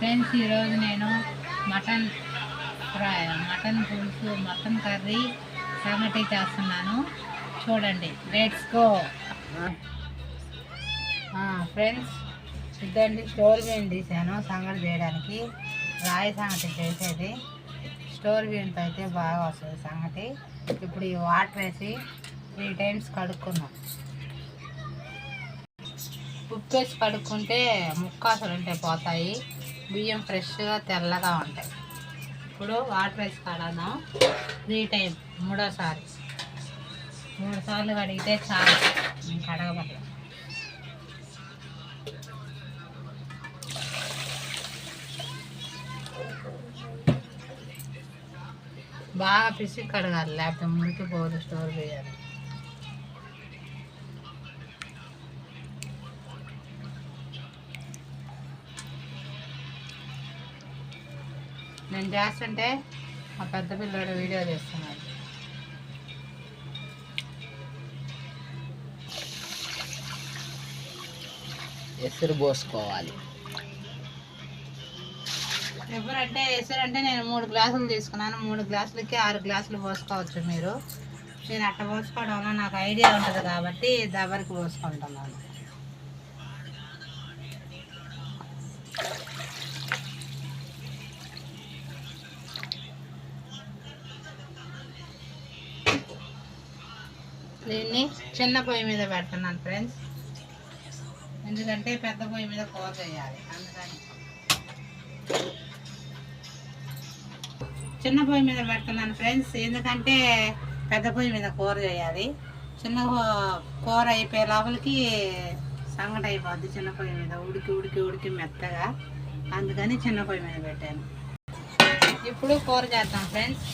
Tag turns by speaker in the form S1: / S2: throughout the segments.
S1: Friends, ఈరోజు నేను mutton fry, mutton పులుసు, మటన్ కర్రీ సంగటి చేస్తున్నాను. చూడండి, లెట్స్ గో. ఫ్రెండ్స్, ఇద్దండి స్టోర్ బియ్యం తీసాను సంగటి చేయడానికి. రాయి సంగటి చేసేది స్టోర్ బియ్యంతో అయితే బాగా వస్తుంది సంగటి. ఇప్పుడు ఈ వాటర్ వేసి 3 టైమ్స్ కడుక్కున్నాం. ఉప్పు వేసి కడుక్కుంటే ముక్కాసలు ఉంటాయి, పోతాయి. బియ్యం ఫ్రెష్గా తెల్లగా ఉంటాయి. ఇప్పుడు వాటర్ వేసి కడదాం 3 టైమ్స్, మూడోసారి. 3 సార్లు కడిగితే చాలు, కడగబట్ల. బాగా పిసికి కడగాలి, లేకపోతే మురికిపోదు స్టోర్ బియ్యాలు. నేను చేస్తుంటే మా పెద్ద పిల్లడు వీడియో చేస్తున్నాడు.
S2: ఎసురు పోసుకోవాలి.
S1: ఎసురంటే నేను 3 గ్లాసులు తీసుకున్నాను. 3 గ్లాసులకి 6 గ్లాసులు పోసుకోవచ్చు మీరు. నేను అట్లా పోసుకోవడం వల్ల నాకు ఐడియా ఉంటుంది కాబట్టి దబరికి పోసుకుంటున్నాను. దీన్ని చిన్న పొయ్యి మీద పెడుతున్నాను ఫ్రెండ్స్, ఎందుకంటే పెద్ద పొయ్యి మీద కూర చేయాలి. అందుకని చిన్న పొయ్యి మీద పెడుతున్నాను ఫ్రెండ్స్, ఎందుకంటే పెద్ద పొయ్యి మీద కూర చేయాలి. చిన్న కూర అయిపోయే లోపలికి సంగటి అయిపోద్ది చిన్న పొయ్యి మీద, ఉడికి మెత్తగా. అందుకని చిన్న పొయ్యి మీద పెట్టాను. ఇప్పుడు కూర చేద్దాం ఫ్రెండ్స్,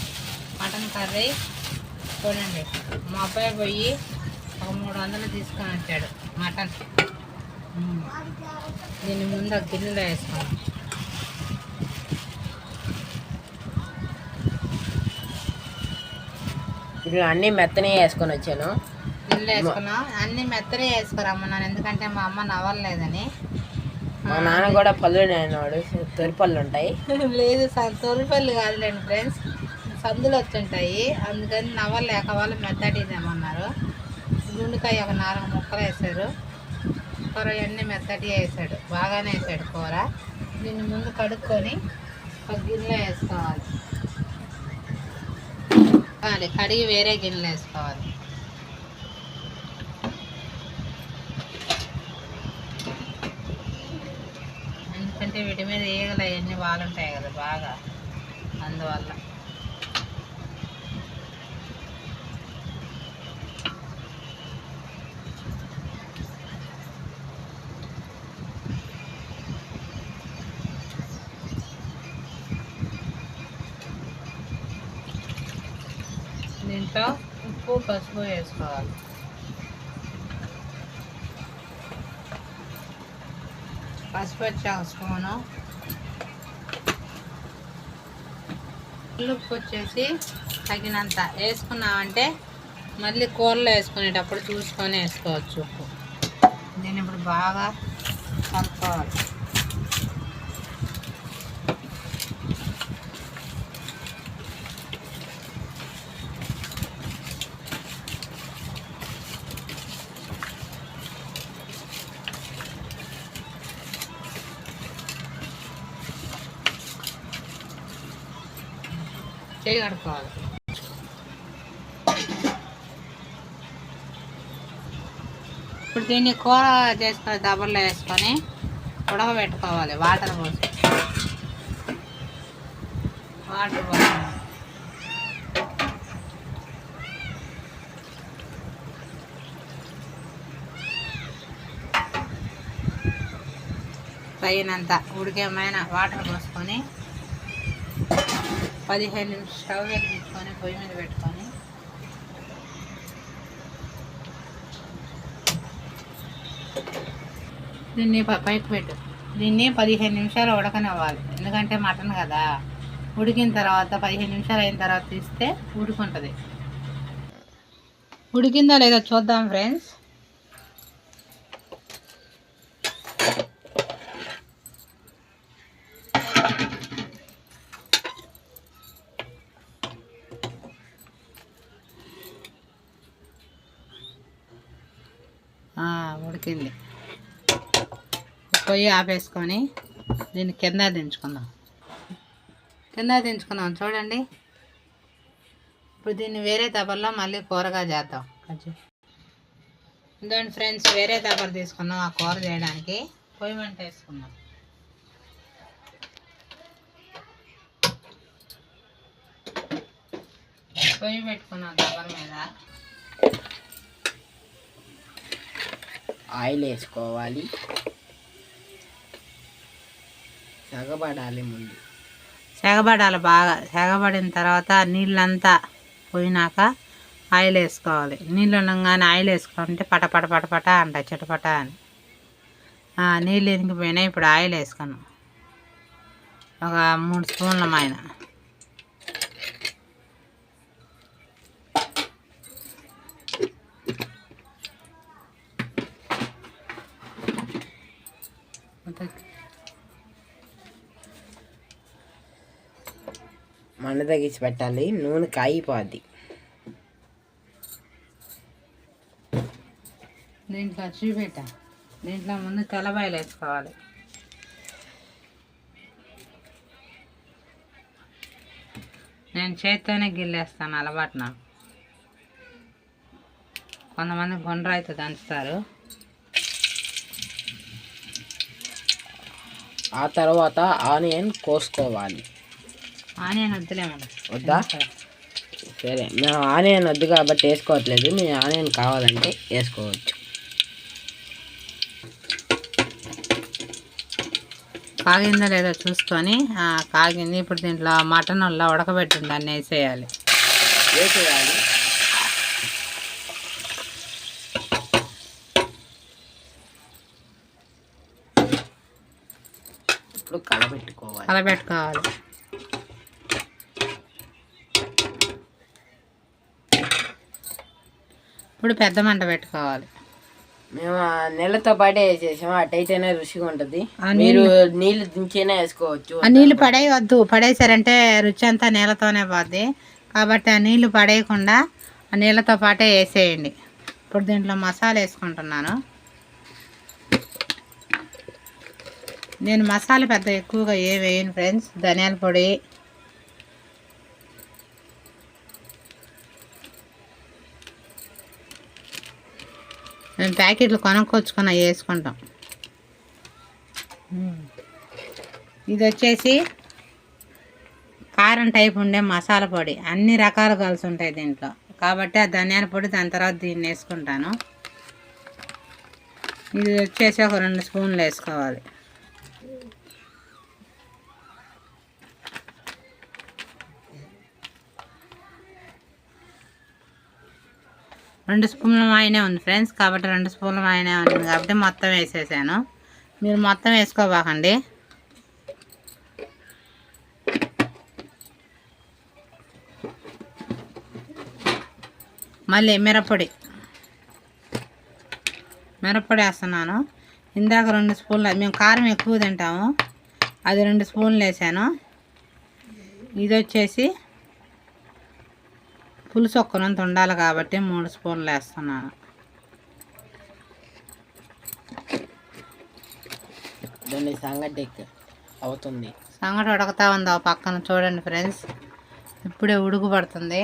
S1: మటన్ కర్రీ. చూడండి, మా అబ్బాయి పోయి ఒక 300 తీసుకొని వచ్చాడు మటన్. దీన్ని ముందు ఒక గిన్నెలో వేసుకున్నాం.
S2: ఇప్పుడు అన్నీ మెత్తనే వేసుకొని వచ్చాను.
S1: గిన్నెలో వేసుకున్నాం, అన్నీ మెత్తనే వేసుకురమ్మన్నాను, ఎందుకంటే మా అమ్మ నవ్వలేదని.
S2: మా నాన్న కూడా పళ్ళు నేనాడు, తొలిపళ్ళు ఉంటాయి.
S1: లేదు సార్, తొలిపళ్ళు కాదులేండి ఫ్రెండ్స్, సందులు వచ్చుంటాయి. అందుకని నవ్వలేక వాళ్ళు మెత్తటి తెమ్మన్నారు. గుండెకాయ ఒక 4 ముక్కలు వేసారు. కూర అన్నీ మెత్తటి వేసాడు, బాగానే వేసాడు కూర. దీన్ని ముందు కడుక్కొని ఒక గిన్నెలో వేసుకోవాలి. కడిగి వేరే గిన్నెలో వేసుకోవాలి. ఎందుకంటే వీటి మీద ఈగలు అవన్నీ వాలుంటాయి కదా బాగా, అందువల్ల. దీంట్లో ఉప్పు, పసుపు వేసుకోవాలి. పసుపు వచ్చి 1 స్పూను, ఉప్పు వచ్చేసి తగినంత వేసుకున్నామంటే మళ్ళీ కూరలో వేసుకునేటప్పుడు చూసుకొని వేసుకోవచ్చు ఉప్పు. దీన్ని ఇప్పుడు బాగా కలుపుకోవాలి. చేయి కడుక్కోవాలి. ఇప్పుడు దీన్ని కూర చేసుకొని దబర్లో వేసుకొని ఉడకబెట్టుకోవాలి. వాటర్ పోసి తగినంత ఉడికేమైన వాటర్ పోసుకొని 15 నిమిషాలు స్టవ్ వెలిగించుకొని పొయ్యి మీద పెట్టుకొని దీన్ని పైకి పెట్టు. దీన్ని 15 నిమిషాలు ఉడకనివ్వాలి, ఎందుకంటే మటన్ కదా. ఉడికిన తర్వాత 15 నిమిషాలు అయిన తర్వాత తీస్తే ఉడుకుంటుంది. ఉడికిందా లేదా చూద్దాం ఫ్రెండ్స్. ఉడికింది. పొయ్యి ఆపేసుకొని దీన్ని కింద దించుకుందాం. చూడండి. ఇప్పుడు దీన్ని వేరే దబర్లో మళ్ళీ కూరగా చేద్దాం. ఇదండి ఫ్రెండ్స్, వేరే దబర్ తీసుకున్నాం ఆ కూర చేయడానికి. పొయ్యి మంట వేసుకున్నాం. పొయ్యి పెట్టుకున్నాం దబర్ మీద.
S2: ఆయిల్ వేసుకోవాలి. సెగబడాలి. ముందు
S1: సెగబడాలి బాగా. సెగబడిన తర్వాత నీళ్ళంతా పోయినాక ఆయిల్ వేసుకోవాలి. నీళ్ళు ఉండగానే ఆయిల్ వేసుకోవాలంటే పటపట పటపట అంట చిటపట అని. నీళ్ళు ఎదిగిపోయినాయి. ఇప్పుడు ఆయిల్ వేసుకున్నాం. ఒక 3 స్పూన్ల మైన.
S2: మంట తగ్గించి పెట్టాలి. నూనె కాగిపోద్ది.
S1: దీంట్లో చూపెట్ట. దీంట్లో ముందు తెల్లబాయలు వేసుకోవాలి. నేను చేత్తోనే గిల్లేస్తాను, అలవాటు నాకు. కొంతమంది గుండ్రాయితో దంచుతారు.
S2: ఆ తర్వాత ఆనియన్ కోసుకోవాలి.
S1: ఆనియన్ వద్దులేమన్నా.
S2: వద్దా? సరే, మేము ఆనియన్ వద్దు కాబట్టి వేసుకోవట్లేదు. మేము ఆనియన్ కావాలంటే వేసుకోవచ్చు.
S1: కాగిందో లేదో చూసుకొని కాగింది. ఇప్పుడు దీంట్లో మటన్ వల్ల ఉడకబెట్టింది దాన్ని వేసేయాలి.
S2: ఇప్పుడు కలబెట్టుకోవాలి.
S1: ఇప్పుడు పెద్ద మంట పెట్టుకోవాలి.
S2: మేము నీళ్ళతో పాటే వేసేసాము. అట్టయితేనే రుచిగా ఉంటుంది. మీరు నీళ్ళు దించేనే వేసుకోవచ్చు.
S1: ఆ నీళ్ళు పడేయవద్దు. పడేసారంటే రుచి అంతా నీళ్ళతోనే పోద్ది. కాబట్టి ఆ నీళ్ళు పడేయకుండా ఆ నీళ్ళతో పాటే వేసేయండి. ఇప్పుడు దీంట్లో మసాలా వేసుకుంటున్నాను. నేను మసాలా పెద్ద ఎక్కువగా ఏం వేయను ఫ్రెండ్స్. ధనియాల పొడి, మేము ప్యాకెట్లు కొనుక్కొచ్చుకొని వేసుకుంటాం. ఇది వచ్చేసి కారం టైప్ ఉండే మసాలా పొడి. అన్ని రకాలు కలిసి ఉంటాయి దీంట్లో. కాబట్టి ఆ ధనియాల పొడి దాని తర్వాత దీన్ని వేసుకుంటాను. ఇది వచ్చేసి ఒక 2 స్పూన్లు వేసుకోవాలి. రెండు స్పూన్ల ఆయనే ఉంది ఫ్రెండ్స్. కాబట్టి 2 స్పూన్ల ఆయనే ఉంది కాబట్టి మొత్తం వేసేసాను. మీరు మొత్తం వేసుకోబాకండి. మళ్ళీ మిరప్పొడి వేస్తున్నాను. ఇందాక 2 స్పూన్లు, మేము కారం ఎక్కువ తింటాము, అది 2 స్పూన్లు వేసాను. ఇది వచ్చేసి పులుసు ఒక్కనంత ఉండాలి కాబట్టి 3 స్పూన్లు వేస్తున్నాను.
S2: దాన్ని సంగటి అవుతుంది.
S1: సంగటి ఉడకతా ఉంది ఆ పక్కన. చూడండి ఫ్రెండ్స్, ఇప్పుడే ఉడుకు పడుతుంది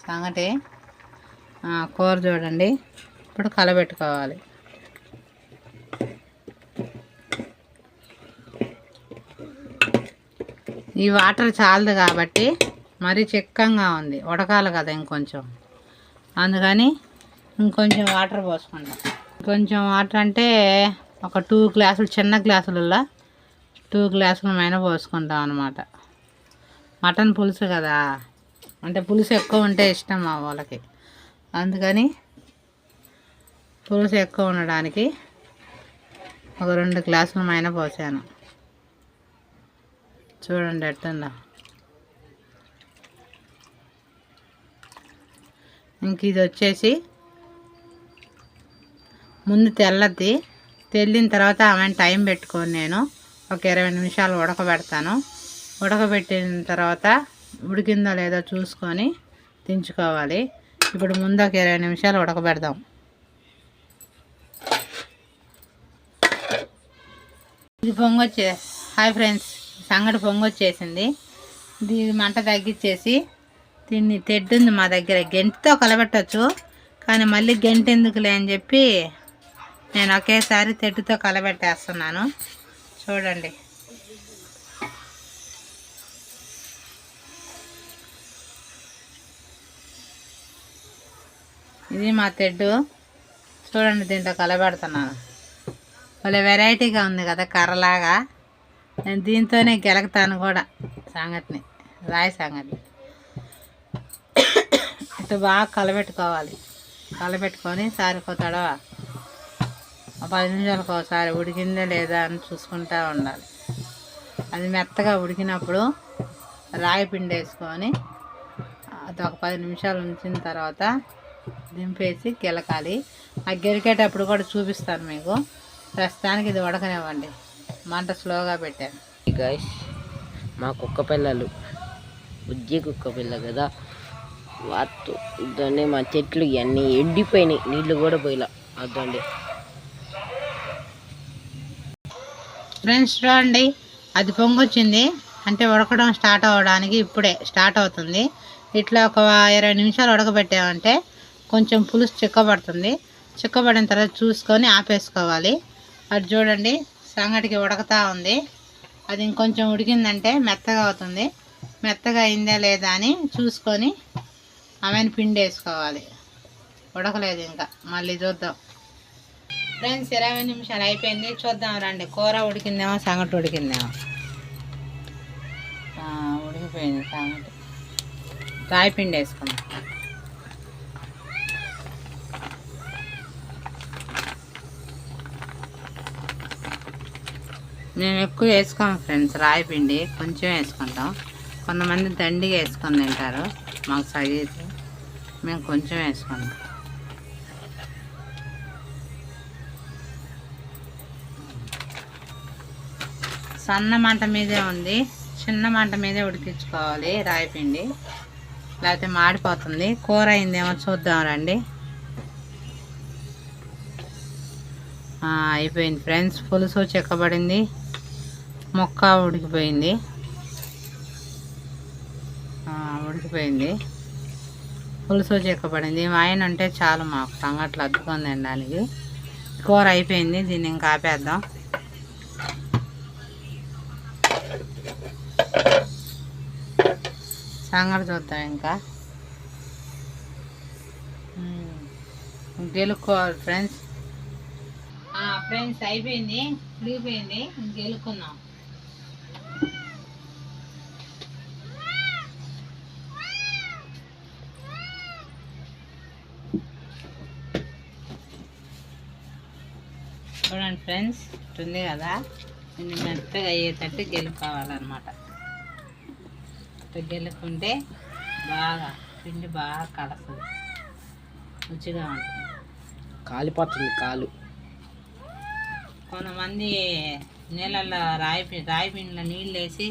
S1: సంగటి. కూర చూడండి. ఇప్పుడు కలబెట్టుకోవాలి. ఈ వాటర్ చాలదు కాబట్టి మరీ చిక్కంగా ఉంది, ఉడకాలి కదా ఇంకొంచెం. అందుకని ఇంకొంచెం వాటర్ పోసుకుంటాం. కొంచెం వాటర్ అంటే ఒక 2 గ్లాసులు, చిన్న గ్లాసులలో 2 గ్లాసుల పైన పోసుకుంటాం అన్నమాట. మటన్ పులుసు కదా, అంటే పులుసు ఎక్కువ ఉంటే ఇష్టం మా వాళ్ళకి. అందుకని పులుసు ఎక్కువ ఉండడానికి ఒక 2 గ్లాసుల పైన పోసాను. చూడండి ఎట్టుందో. ఇంక ఇది వచ్చేసి ముందు తెల్లది. తెల్లిన తర్వాత ఆమె టైం పెట్టుకొని నేను ఒక 20 నిమిషాలు ఉడకబెడతాను. ఉడకబెట్టిన తర్వాత ఉడికిందో లేదో చూసుకొని దించుకోవాలి. ఇప్పుడు ముందు ఒక 20 నిమిషాలు ఉడకబెడదాం. ఇది పొంగొచ్చే హాయ్ ఫ్రెండ్స్, సంగటి పొంగొచ్చేసింది. ఇది మంట తగ్గించేసి దీన్ని తెడ్డుంది మా దగ్గర, గెంటితో కలబెట్టచ్చు, కానీ మళ్ళీ గెంటి ఎందుకులే అని చెప్పి నేను ఒకేసారి తెడ్డుతో కలబెట్టేస్తున్నాను. చూడండి, ఇది మా తెడ్డు. చూడండి, దీంట్లో కలబెడుతున్నాను. భలే వెరైటీగా ఉంది కదా కర్రలాగా. నేను దీంతోనే గెలకుతాను కూడా సంగటిని, రాయి సంగటిని. ఇట్లా బాగా కలబెట్టుకోవాలి. కలబెట్టుకొని సారిపోతాడో 10 నిమిషాలకు ఒకసారి ఉడికిందా లేదా అని చూసుకుంటూ ఉండాలి. అది మెత్తగా ఉడికినప్పుడు రాయి పిండి వేసుకొని అది ఒక 10 నిమిషాలు ఉంచిన తర్వాత దింపేసి గెలకాలి. ఆ గెలికేటప్పుడు కూడా చూపిస్తాను మీకు. ప్రస్తుతానికి ఇది ఉడకనివ్వండి, మంట స్లోగా పెట్టాను.
S2: గైస్, మా కుక్క పిల్లలు బుజ్జి కుక్క పిల్ల కదా, వాత్తు ఇద్దండి. మా చెట్లు ఇవన్నీ ఎండిపోయినాయి, నీళ్ళు కూడా పోయిలా. అద్దండి
S1: ఫ్రెండ్స్, చూడండి, అది పొంగొచ్చింది అంటే ఉడకడం స్టార్ట్ అవ్వడానికి ఇప్పుడే స్టార్ట్ అవుతుంది. ఇట్లా ఒక 20 నిమిషాలు ఉడకబెట్టామంటే కొంచెం పులుసు చిక్కబడుతుంది. చిక్కబడిన తర్వాత చూసుకొని ఆపేసుకోవాలి. అది చూడండి, సంగటికి ఉడకతా ఉంది. అది ఇంకొంచెం ఉడికిందంటే మెత్తగా అవుతుంది. మెత్తగా అయిందా లేదా అని చూసుకొని ఆమెను పిండి వేసుకోవాలి. ఉడకలేదు ఇంకా, మళ్ళీ చూద్దాం. ఫ్రెండ్స్, 20 నిమిషాలు అయిపోయింది, చూద్దాం రండి. కూర ఉడికిందేమో, సంగటి ఉడికిందేమో. ఉడికిపోయింది సంగటి. రాయి పిండి వేసుకుందాం. మేము ఎక్కువ వేసుకోము ఫ్రెండ్స్, రాయి పిండి కొంచెం వేసుకుంటాం. కొంతమంది దండిగా వేసుకొని తింటారు, మాకు సగీదు, మేము కొంచెం వేసుకుంటాం. సన్న మంట మీదే ఉంది, చిన్న మంట మీదే ఉడికించుకోవాలి రాయి పిండి, లేకపోతే మాడిపోతుంది. కూర అయిందేమో చూద్దాం రండి. అయిపోయింది ఫ్రెండ్స్, పులుసు చిక్కబడింది, ముక్క ఉడికిపోయింది. ఉడికిపోయింది, పులుసు చిక్కబడింది. మా ఆయన అంటే చాలు మాకు సంగట్లు అద్దుకొని తినడానికి. కూర అయిపోయింది, దీన్ని ఇంకా ఆపేద్దాం. సంగటి చూద్దాం ఇంకా. గెలుక్కోవాలి ఫ్రెండ్స్. ఫ్రెండ్స్, అయిపోయింది, ఉడికిపోయింది, గెలుక్కుందాం. చూడండి ఫ్రెండ్స్, ఉంది కదా, దీన్ని మెత్తగా అయ్యేటట్టు గెలుక్కోవాలన్నమాట. గెలుక్కుంటే బాగా పిండి బాగా కలుస్తుంది, రుచిగా ఉంటుంది.
S2: కాలిపోతుంది కాలు.
S1: కొంతమంది నీళ్ళల్లో రాయి పిండిలో నీళ్ళు వేసి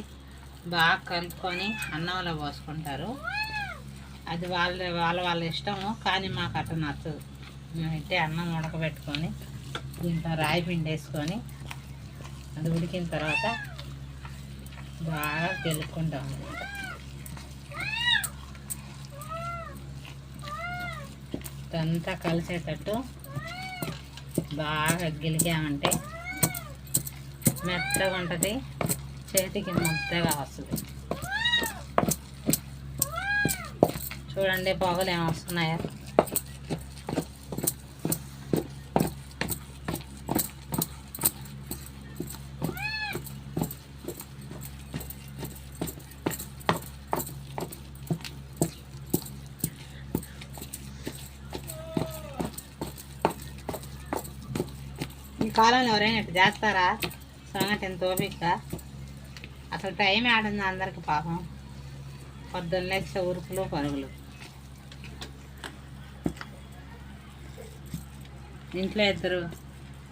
S1: బాగా కలుపుకొని అన్నంలో పోసుకుంటారు. అది వాళ్ళ ఇష్టము, కానీ మాకు అట్లా నచ్చదు. మేమైతే అన్నం ఉడకబెట్టుకొని దీంట్లో రాయి పిండి వేసుకొని అది ఉడికిన తర్వాత బాగా గెలుక్కుంటాం అన్నమాట. అంతా కలిసేటట్టు బాగా గెలికామంటే మెత్తగా ఉంటుంది, చేతికి మెత్తగా వస్తుంది. చూడండి, పొగలు ఏమొస్తున్నాయో. ఈ కాలంలో ఎవరైనా ఇట్లా చేస్తారా సంగటి? ఎంత ఓపిక, అసలు టైం ఆడుంది అందరికి పాపం. పొద్దున్న లేచే ఉరుకులు పరుగులు. ఇంట్లో ఇద్దరు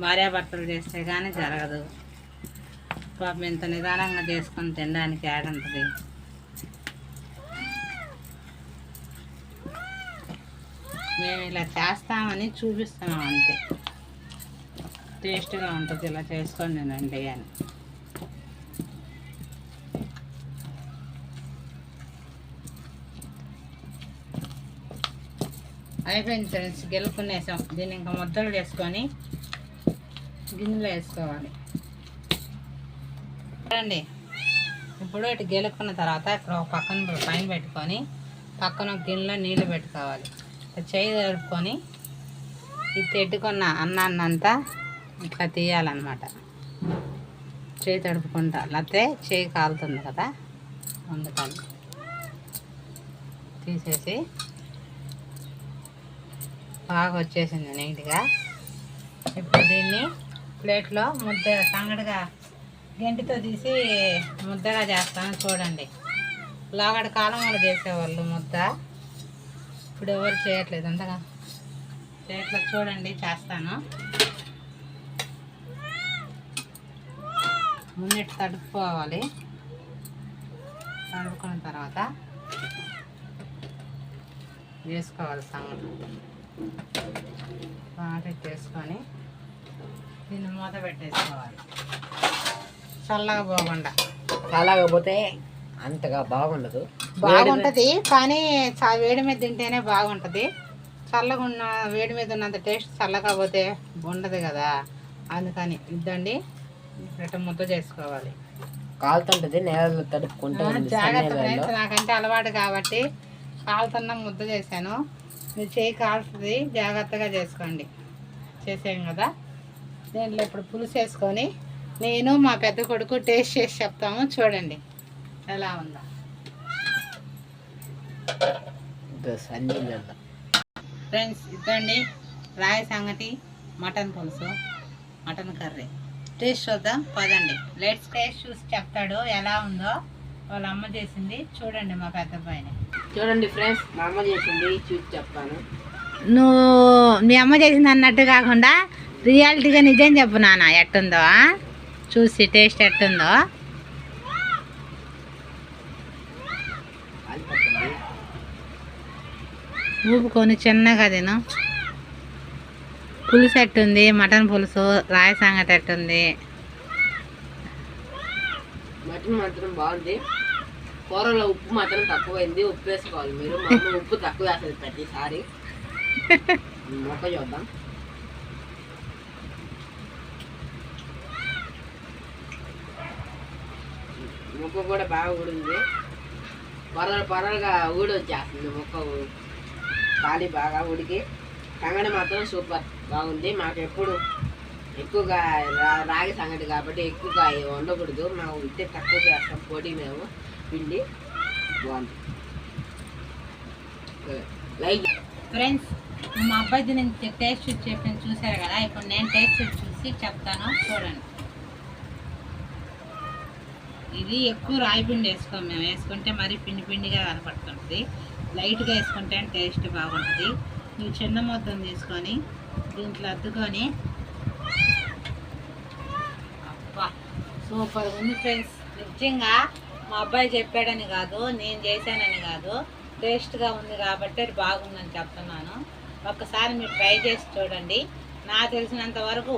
S1: భార్యాభర్తలు చేస్తే కానీ జరగదు. పాపం ఇంత నిదానంగా చేసుకొని తినడానికి ఆడుంటుంది. మేము ఇలా చేస్తామని చూపిస్తున్నాం అంతే. టేస్ట్గా ఉంటుంది. ఇలా చేసుకొని తినండి అని. అయిపోయింది ఫ్రెండ్స్, గెలుపుకునేసాం. దీన్ని ఇంకా ముద్దలు చేసుకొని గిన్నెలో వేసుకోవాలి. చూడండి, ఇప్పుడు ఇటు గెలుపుకున్న తర్వాత ఇక్కడ ఒక పక్కన పైన పెట్టుకొని పక్కన ఒక గిన్నెలో నీళ్ళు పెట్టుకోవాలి. చేయి తడుపుకొని ఈ పెట్టుకున్న అన్నాన్నంతా ఇట్లా తీయాలన్నమాట. చేయి తడుపుకుంటా, లేకపోతే చేయి కాలుతుంది కదా, అందుకని తీసేసి బాగా వచ్చేసింది నీట్గా. ఇప్పుడు దీన్ని ప్లేట్లో సంగడిగా గంటితో తీసి ముద్దగా చేస్తాను. చూడండి, లాగడి కాలం వాళ్ళు చేసేవాళ్ళు ముద్ద, ఇప్పుడు ఎవరు చేయట్లేదు అంతగా. ప్లేట్లో చూడండి చేస్తాను. ముందెట్టు తడుపుకోవాలి. తడుపుకున్న తర్వాత వేసుకోవాలి సంగటి. బాగా చేసుకొని దీన్ని మూత పెట్టేసుకోవాలి. చల్లగా పోకుండా.
S2: చల్లకపోతే అంతగా బాగుండదు.
S1: బాగుంటుంది కానీ వేడి మీద తింటేనే బాగుంటుంది. చల్లగా ఉన్న వేడి మీద ఉన్నంత టేస్ట్ చల్లగా పోతే ఉండదు కదా, అందుకని ఇద్దండి. ఇట్లా ముద్ద చేసుకోవాలి.
S2: కాలుతుంటుంది, నేలలో తడుపుకుంటే
S1: జాగ్రత్త ఫ్రెండ్స్, నాకంటే అలవాటు కాబట్టి కాలుతున్న ముద్ద చేశాను. మీరు చేయి కాలుతుంది, జాగ్రత్తగా చేసుకోండి. చేసాం కదా, దీంట్లో ఇప్పుడు పులుసు వేసుకొని నేను మా పెద్ద కొడుకు టేస్ట్ చేసి చెప్తాము. చూడండి ఎలా ఉందో. ఫ్రెండ్స్ ఇద్దండి, రాయి సంగటి, మటన్ పులుసు, మటన్ కర్రీ టేస్ట్ చూద్దాం పదండి. లెట్స్ టేస్ట్ చూసి చెప్తాడు ఎలా ఉందో. వాళ్ళ అమ్మ చేసింది చూడండి, మా పెద్ద అబ్బాయిని.
S2: చూడండి ఫ్రెండ్స్, మా అమ్మ చేసింది చూసి చెప్తాను.
S1: నువ్వు మీ అమ్మ చేసింది అన్నట్టు కాకుండా రియాలిటీగా నిజం చెప్పు నాన్న, ఎట్టుందో చూసి టేస్ట్ ఎట్టుందో. ఊపుకొని చిన్నగా తిను. పులుసు ఎట్టుంది, మటన్ పులుసు, రాయి సంగటి ఎట్టుంది?
S2: మటన్ మాత్రం బాగుంది. కూరలో ఉప్పు మాత్రం తక్కువైంది, ఉప్పు వేసుకోవాలి మీరు. మా అమ్మ ఉప్పు తక్కువ వేస్తుంది ప్రతిసారి. మొక్క చూద్దాం. ముక్క కూడా బాగా ఊడింది, పొరలుగా ఊడి వచ్చేస్తుంది ముక్క. ఖాళీ బాగా ఉడికి సంగటి మాత్రం సూపర్ బాగుంది. మాకు ఎప్పుడు ఎక్కువగా రాగి సంగటి కాబట్టి ఎక్కువగా వండకూడదు, మేము ఇట్టే తక్కువ చేస్తాం పొడి మేము పిండి. బాగుంది. లైక్
S1: ఫ్రెండ్స్, మా అబ్బాయి నేను టేస్ట్ చెప్పి చూసారు కదా, ఇప్పుడు నేను టేస్ట్ చూసి చెప్తాను. చూడండి, ఇది ఎక్కువ రాయి పిండి వేసుకోం మేము. వేసుకుంటే మరీ పిండి పిండిగా కనపడుతుంది. లైట్గా వేసుకుంటే టేస్ట్ బాగుంటుంది. నువ్వు చిన్న మొత్తం తీసుకొని దీంట్లో అద్దుకొని, అబ్బా సూపర్ ఉంది ఫ్రెండ్స్. నిజంగా మా అబ్బాయి చెప్పాడని కాదు, నేను చేశానని కాదు, టేస్ట్గా ఉంది కాబట్టి అది బాగుందని చెప్తున్నాను. ఒక్కసారి మీరు ట్రై చేసి చూడండి. నాకు తెలిసినంత వరకు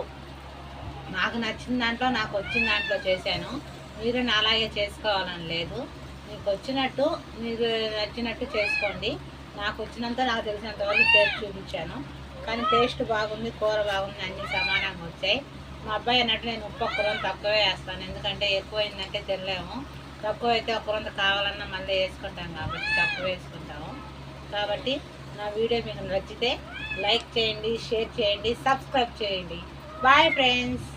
S1: నాకు నచ్చిన దాంట్లో, నాకు వచ్చిన దాంట్లో చేశాను. మీరు అలాగే చేసుకోవాలని లేదు, మీకు వచ్చినట్టు మీరు నచ్చినట్టు చేసుకోండి. నాకు వచ్చినంత, నాకు తెలిసినంత వరకు టేస్ట్ చూపించాను. కానీ టేస్ట్ బాగుంది, కూర బాగుంది, అన్నీ సమానంగా వచ్చాయి. మా అబ్బాయి అన్నట్టు నేను ఉప్పు ఒక్కరంత తక్కువే వేస్తాను, ఎందుకంటే ఎక్కువైందంటే తినలేము. తక్కువ అయితే ఒక్కరంత కావాలన్నా మళ్ళీ వేసుకుంటాం కాబట్టి తక్కువ వేసుకుంటాము. కాబట్టి నా వీడియో మీకు నచ్చితే లైక్ చేయండి, షేర్ చేయండి, సబ్స్క్రైబ్ చేయండి. Bye friends.